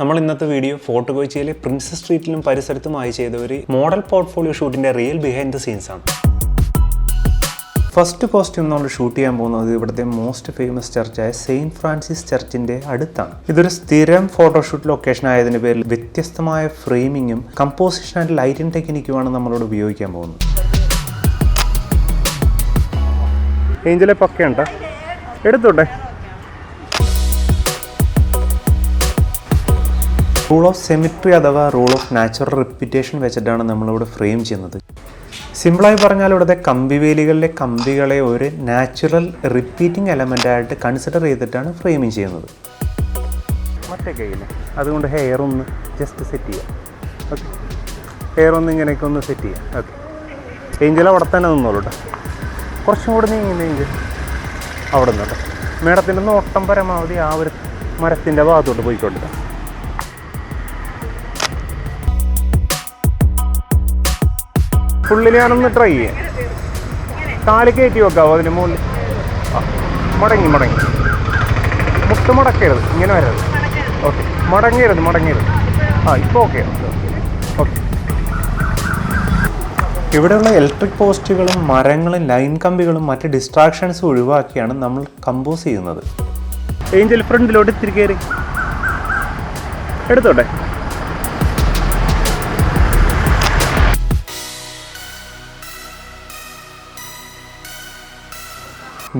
നമ്മൾ ഇന്നത്തെ വീഡിയോ ഫോർട്ട് കൊച്ചിയിലെ പ്രിൻസസ് സ്ട്രീറ്റിലും പരിസരത്തുമായി ചെയ്ത ഒരു മോഡൽ പോർട്ട്ഫോളിയോ ഷൂട്ടിന്റെ റിയൽ ബിഹൈൻഡ് ദ സീൻസ് ആണ്. ഫസ്റ്റ് കോസ്റ്റ്യൂം നമ്മൾ ഷൂട്ട് ചെയ്യാൻ പോകുന്നത് ഇവിടുത്തെ മോസ്റ്റ് ഫേമസ് ചർച്ചായ സെയിന്റ് ഫ്രാൻസിസ് ചർച്ചിന്റെ അടുത്താണ്. ഇതൊരു സ്ഥിരം ഫോട്ടോഷൂട്ട് ലൊക്കേഷൻ ആയതിന്റെ പേരിൽ വ്യത്യസ്തമായ ഫ്രെയിമിങ്ങും കമ്പോസിഷൻ ആൻഡ് ലൈറ്റിംഗ് ടെക്നിക്കുമാണ് നമ്മളോട് ഉപയോഗിക്കാൻ പോകുന്നത്. ഏഞ്ചലെ പക്കയുണ്ട എടുത്തോട്ടെ. റൂൾ ഓഫ് സെമിട്രി അഥവാ റൂൾ ഓഫ് നാച്ചുറൽ റിപ്പീറ്റേഷൻ വെച്ചിട്ടാണ് നമ്മളിവിടെ ഫ്രെയിം ചെയ്യുന്നത്. സിമ്പിളായി പറഞ്ഞാൽ ഇവിടുത്തെ കമ്പിവേലികളിലെ കമ്പികളെ ഒരു നാച്ചുറൽ റിപ്പീറ്റിംഗ് എലമെൻ്റായിട്ട് കൺസിഡർ ചെയ്തിട്ടാണ് ഫ്രെയിമിങ് ചെയ്യുന്നത്. മറ്റേ കയ്യിൽ അതുകൊണ്ട് ഹെയർ ഒന്ന് ജസ്റ്റ് സെറ്റ് ചെയ്യാം. ഓക്കെ, ഹെയർ ഒന്ന് ഇങ്ങനെയൊക്കെ ഒന്ന് സെറ്റ് ചെയ്യാം. ഓക്കെ, ഏഞ്ചൽ അവിടെ തന്നെ നിന്നോളൂ കേട്ടോ. കുറച്ചും കൂടെ നീങ്ങുന്ന ഏഞ്ചൽ അവിടെ നിന്ന് കേട്ടോ. മേഡത്തിൻ്റെ നോട്ടം പരമാവധി ആ ഒരു മരത്തിൻ്റെ ഭാഗത്തോട്ട് പോയിക്കോട്ടെ. ഫുള്ളിൽ ഞാനൊന്ന് ട്രൈ ചെയ്യാം. കാല് കയറ്റി വെക്കാവോ അതിന് മുകളിൽ? മടങ്ങി മുട്ട് മടക്കരുത്, ഇങ്ങനെ വരരുത്. ഓക്കെ, മടങ്ങരുത്. ഇപ്പോൾ ഓക്കെ. ഇവിടെയുള്ള ഇലക്ട്രിക് പോസ്റ്റുകളും മരങ്ങളും ലൈൻ കമ്പികളും മറ്റ് ഡിസ്ട്രാക്ഷൻസും ഒഴിവാക്കിയാണ് നമ്മൾ കമ്പോസ് ചെയ്യുന്നത്. ഏഞ്ചൽ ഫ്രണ്ടിലോട്ട് ഇത്തിരി കയറി എടുത്തോട്ടെ.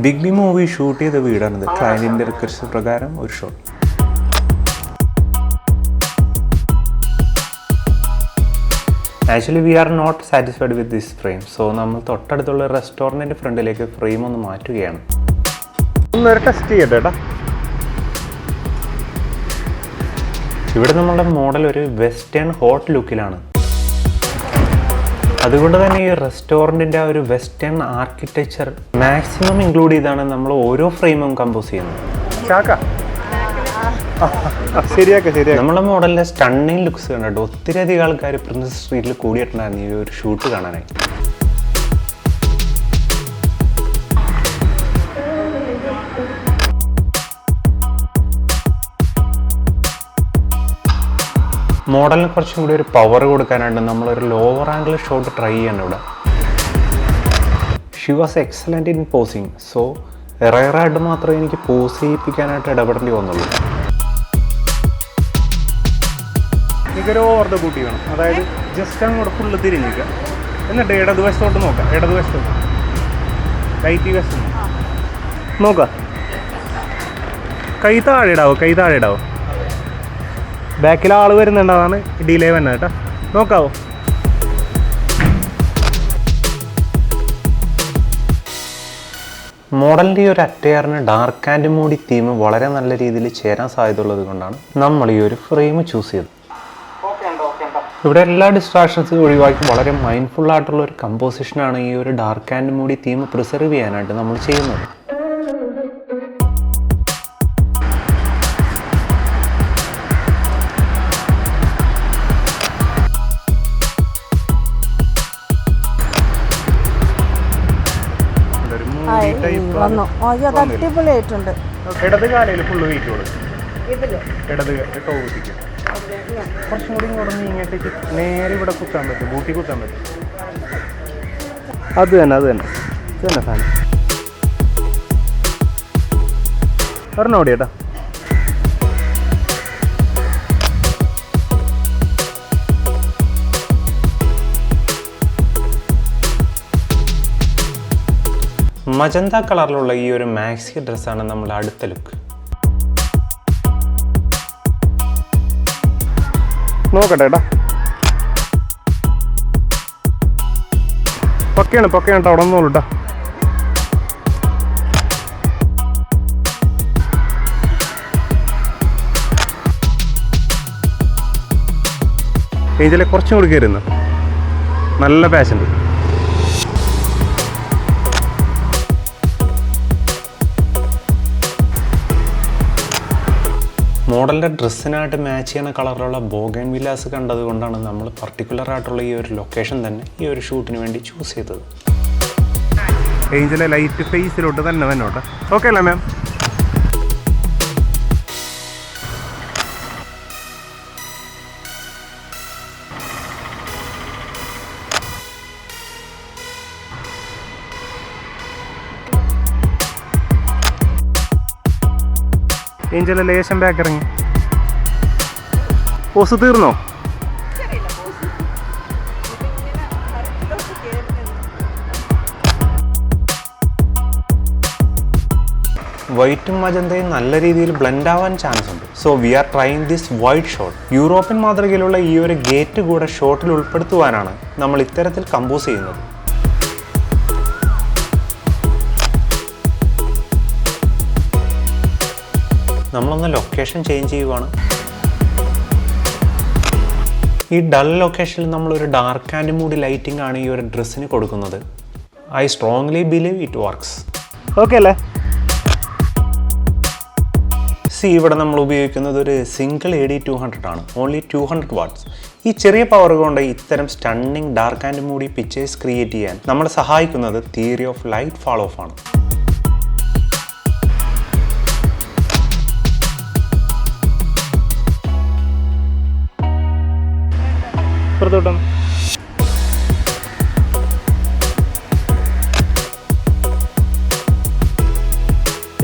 ബിഗ് ബി മൂവി ഷൂട്ട് ചെയ്ത വീടാണിത്. ക്ലയൻറ്റിൻ്റെ റിക്വസ്റ്റ് പ്രകാരം ഒരു shot. Actually we are not satisfied with this frame. So നമ്മൾ തൊട്ടടുത്തുള്ള റെസ്റ്റോറൻറ്റിൻ്റെ ഫ്രണ്ടിലേക്ക് ഫ്രെയിം ഒന്ന് മാറ്റുകയാണ്. ഒന്നൊരു ടെസ്റ്റ് ചെയ്യട്ടെ ഏട്ടാ. ഇവിടെ നമ്മളുടെ മോഡൽ ഒരു വെസ്റ്റേൺ ഹോട്ട് ലുക്കിലാണ്. അതുകൊണ്ട് തന്നെ ഈ റെസ്റ്റോറൻറ്റിൻ്റെ ആ ഒരു വെസ്റ്റേൺ ആർക്കിടെക്ചർ മാക്സിമം ഇൻക്ലൂഡ് ചെയ്താണ് നമ്മൾ ഓരോ ഫ്രെയിമും കമ്പോസ് ചെയ്യുന്നത്. നമ്മളെ മോഡലിൻ്റെ സ്റ്റണ്ണിങ് ലുക്സ് കണ്ടിട്ട് ഒത്തിരി അധികം ആൾക്കാർ പ്രിൻസസ് സ്ട്രീറ്റിൽ കൂടിയിട്ടുണ്ടായിരുന്നു ഈ ഒരു ഷൂട്ട് കാണാനായി. മോഡലിന് കുറച്ചും കൂടി ഒരു പവർ കൊടുക്കാനായിട്ട് നമ്മളൊരു ലോവർ ആംഗിൾ ഷോട്ട് ട്രൈ ചെയ്യണം ഇവിടെ. She was excellent in posing. So റയറായിട്ട് മാത്രമേ എനിക്ക് പോസ് ചെയ്യിപ്പിക്കാനായിട്ട് ഇടപെടേണ്ടി വന്നുള്ളൂ. എനിക്കൊരു ഓവർ ദ കൂട്ടി വേണം. അതായത് ജസ്റ്റ് അങ്ങോട്ട് ഫുള്ള് തിരിഞ്ഞിരിക്കുക. എന്നിട്ട് ഇടതുവശത്തോട്ട് നോക്കാം. ഇടതുവശത്തോട്ട് റൈറ്റ് വശം നോക്കാം. കൈ താഴെ ഇടാവോ. ബാക്കിൽ ആൾ വരുന്നുണ്ടാവാണ് ഡിലേ വന്നത് കേട്ടോ. നോക്കാവോ? മോഡലിൻ്റെ ഈ ഒരു അറ്റയറിന് ഡാർക്ക് ആൻഡ് മൂഡി തീം വളരെ നല്ല രീതിയിൽ ചേരാൻ സാധ്യതയുള്ളത് കൊണ്ടാണ് നമ്മൾ ഈ ഒരു ഫ്രെയിം ചൂസ് ചെയ്തത്. ഇവിടെ എല്ലാ ഡിസ്ട്രാക്ഷൻസും ഒഴിവാക്കി വളരെ മൈൻഡ്ഫുൾ ആയിട്ടുള്ള ഒരു കമ്പോസിഷനാണ് ഈ ഒരു dark and Moody theme preserve ചെയ്യാനായിട്ട് നമ്മൾ ചെയ്യുന്നത്. ഇടത് കാലയിൽ ഫുള്ള് വെയിറ്റ് കൊടുക്കും. ഇടത് ടോ കുത്തിക്കും. കുറച്ചും കൂടി ഇങ്ങോട്ട് നീങ്ങിയിട്ടേക്ക് നേരെ ഇവിടെ കുത്താൻ പറ്റും. ബൂട്ടി കുത്താൻ പറ്റും. അത് തന്നെ സാധനം പറഞ്ഞോടി ചേട്ടാ. മജന്ത കളറിലുള്ള ഈ ഒരു മാക്സി ഡ്രസ്സാണ് നമ്മുടെ അടുത്ത ലുക്ക്. നോക്കട്ടെ ഏട്ടാ. പക്കയാണ് കേട്ടോ. അവിടെ നിന്നോളൂ കേട്ടോ. ഏഞ്ചലെ കുറച്ചും കൂടി കയറുന്നു. നല്ല പാഷനുണ്ട്. മോഡലിൻ്റെ ഡ്രസ്സിനായിട്ട് മാച്ച് ചെയ്യുന്ന കളറിലുള്ള ബോഗൻ വില്ലാസ് കണ്ടതുകൊണ്ടാണ് നമ്മൾ പർട്ടിക്കുലർ ആയിട്ടുള്ള ഈ ഒരു ലൊക്കേഷൻ തന്നെ ഈ ഒരു ഷൂട്ടിന് വേണ്ടി ചൂസ് ചെയ്തത്. ഏഞ്ചലെ ലൈറ്റ് ഫേസിലോട്ട് തന്നെ വന്നോട്ടെ. ഓക്കെ അല്ലേ മാം? ഏഞ്ചൽ ലേശം ബാക്ക് ഇറങ്ങി. പോസ് തീർന്നോ? വൈറ്റും മജന്തയും നല്ല രീതിയിൽ ബ്ലെൻഡ് ആവാൻ ചാൻസ് ഉണ്ട്. So we are trying this white shot. European മാതൃകയിലുള്ള ഈ ഒരു ഗേറ്റ് കൂടെ ഷോട്ടിൽ ഉൾപ്പെടുത്തുവാനാണ് നമ്മൾ ഇത്തരത്തിൽ കമ്പോസ് ചെയ്യുന്നത്. നമ്മളൊന്ന് ലൊക്കേഷൻ ചേഞ്ച് ചെയ്യുവാണ്. ഈ ഡൾ ലൊക്കേഷനിൽ നമ്മളൊരു ഡാർക്ക് ആൻഡ് മൂഡി ലൈറ്റിംഗ് ആണ് ഈ ഒരു ഡ്രസ്സിന് കൊടുക്കുന്നത്. I strongly believe it works. Okay അല്ലേ? ഇവിടെ നമ്മൾ ഉപയോഗിക്കുന്നത് ഒരു സിംഗിൾ AD200 ആണ്. Only 200 watts. ഈ ചെറിയ പവർ കൊണ്ട് ഇത്തരം stunning dark and moody pictures create ചെയ്യാൻ നമ്മളെ സഹായിക്കുന്നത് theory of light fall off ആണ്.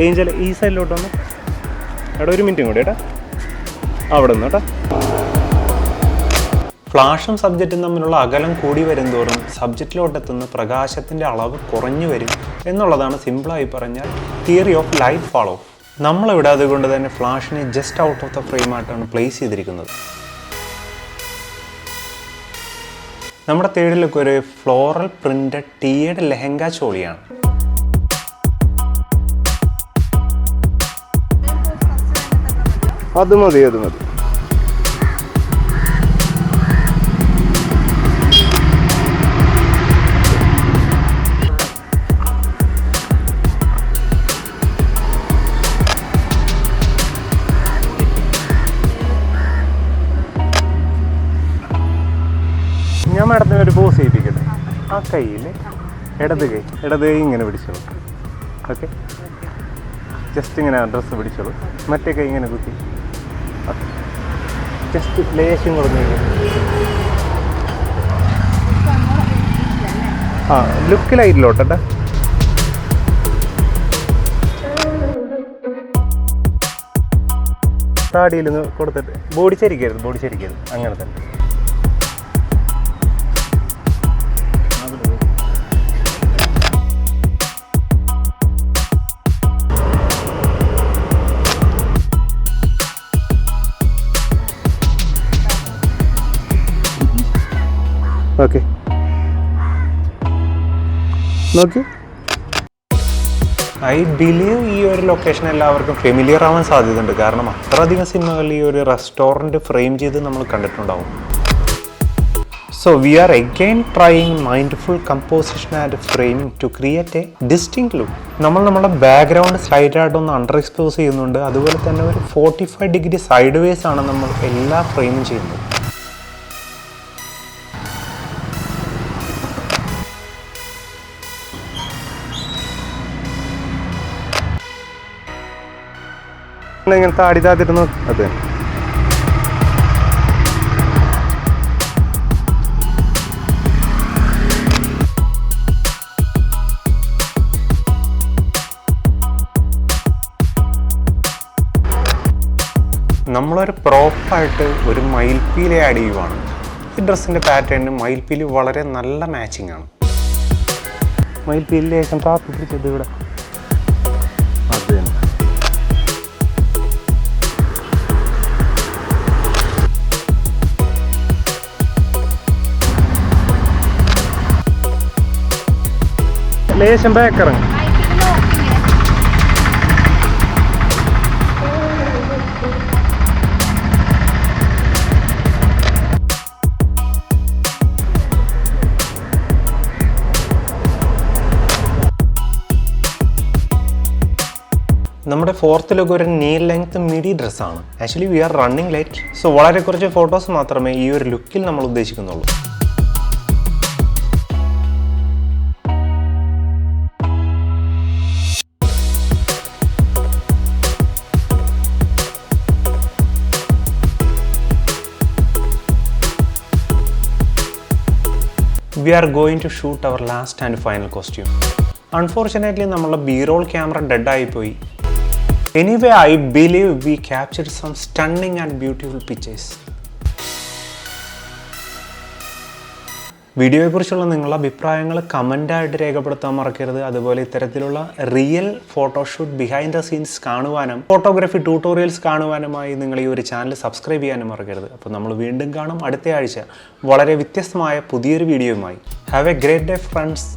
ഏഞ്ചൽ ഈ സൈഡിലോട്ടൊന്ന് അവിടെ ഒരു മിനിറ്റും കൂടി ഏട്ടാ, അവിടെ നിന്ന് കേട്ടോ. ഫ്ലാഷും സബ്ജക്റ്റും തമ്മിലുള്ള അകലം കൂടി വരുംതോറും സബ്ജക്റ്റിലോട്ടെത്തുന്ന പ്രകാശത്തിൻ്റെ അളവ് കുറഞ്ഞു വരും എന്നുള്ളതാണ് സിമ്പിളായി പറഞ്ഞാൽ theory of light fall off. നമ്മളിവിടെ അതുകൊണ്ട് തന്നെ ഫ്ലാഷിനെ just out of the frame ആയിട്ടാണ് പ്ലേസ് ചെയ്തിരിക്കുന്നത്. നമ്മുടെ തേടിലൊക്കെ ഒരു ഫ്ലോറൽ പ്രിന്റഡ് ടീയുടെ ലെഹങ്ക ചോളിയാണ്. അത് മതി. ഞാൻ മാഡത്തിന് ഒരു പോസ് ചെയ്യിപ്പിക്കട്ടെ. ആ കയ്യിൽ ഇടത് കൈ ഇങ്ങനെ പിടിച്ചോളൂ. ഓക്കെ, ജസ്റ്റ് ഇങ്ങനെ ഡ്രസ്സ് പിടിച്ചോളൂ. മറ്റേ കൈ ഇങ്ങനെ കുത്തി ജസ്റ്റ് ലേശം കൊടുത്തു. ആ ലുക്ക് ലൈറ്റിലോട്ടെ. താടിയിൽ നിന്ന് കൊടുത്തിട്ട് ബോഡി ചരിക്കരുത്. അങ്ങനെ തന്നെ. ഓക്കെ, നോക്കി. ഐ ബിലീവ് ഈ ഒരു ലൊക്കേഷൻ എല്ലാവർക്കും ഫെമിലിയർ ആവാൻ സാധ്യതയുണ്ട്. കാരണം അത്രയധികം സിനിമകളിൽ ഈ ഒരു റെസ്റ്റോറൻറ്റ് ഫ്രെയിം ചെയ്ത് നമ്മൾ കണ്ടിട്ടുണ്ടാവും. So we are again trying mindful composition and framing to create a distinct look. നമ്മുടെ ബാക്ക്ഗ്രൗണ്ട് സ്ലൈഡായിട്ടൊന്ന് അണ്ടർ എക്സ്പോസ് ചെയ്യുന്നുണ്ട്. അതുപോലെ തന്നെ ഒരു 45 ഡിഗ്രി സൈഡ് വേസ് ആണ് നമ്മൾ എല്ലാ ഫ്രെയിമും ചെയ്യുന്നത്. ഇങ്ങനെ താടി താത്തിരുന്നു. അതെ, നമ്മളൊരു പ്രോപ്പായിട്ട് ഒരു മയിൽപ്പീലി ആഡ് ചെയ്യുവാണ്. ഈ ഡ്രസ്സിൻ്റെ പാറ്റേണിന് മയിൽപ്പീലി വളരെ നല്ല മാച്ചിങ് ആണ്. മയിൽപ്പീലി ശേഷം താത്തി പിടിച്ചത് ഇവിടെ. അത് തന്നെ. ലേശം ബാക്ക് ഇറങ്ങും. നമ്മുടെ ഫോർത്ത് ലുക്ക് ഒരു നീ ലെങ്ത് മിഡി ഡ്രസ്സാണ്. Actually we are running light. So വളരെ കുറച്ച് ഫോട്ടോസ് മാത്രമേ ഈ ഒരു ലുക്കിൽ നമ്മൾ ഉദ്ദേശിക്കുന്നുള്ളൂ. We are going to shoot our last and final costume. Unfortunately, നമ്മളുടെ B-roll ക്യാമറ ഡെഡ് ആയിപ്പോയി. Anyway, I believe we captured some stunning and beautiful pictures. വീഡിയോയെക്കുറിച്ചുള്ള നിങ്ങളുടെ അഭിപ്രായങ്ങൾ കമൻ്റായിട്ട് രേഖപ്പെടുത്താൻ മറക്കരുത്. അതുപോലെ ഇത്തരത്തിലുള്ള real photoshoot behind the scenes കാണുവാനും ഫോട്ടോഗ്രാഫി ട്യൂട്ടോറിയൽസ് കാണുവാനുമായി നിങ്ങൾ ഈ ഒരു ചാനൽ സബ്സ്ക്രൈബ് ചെയ്യാനും മറക്കരുത്. അപ്പോൾ നമ്മൾ വീണ്ടും കാണും അടുത്ത ആഴ്ച വളരെ വ്യത്യസ്തമായ പുതിയൊരു വീഡിയോയുമായി. Have A great day friends.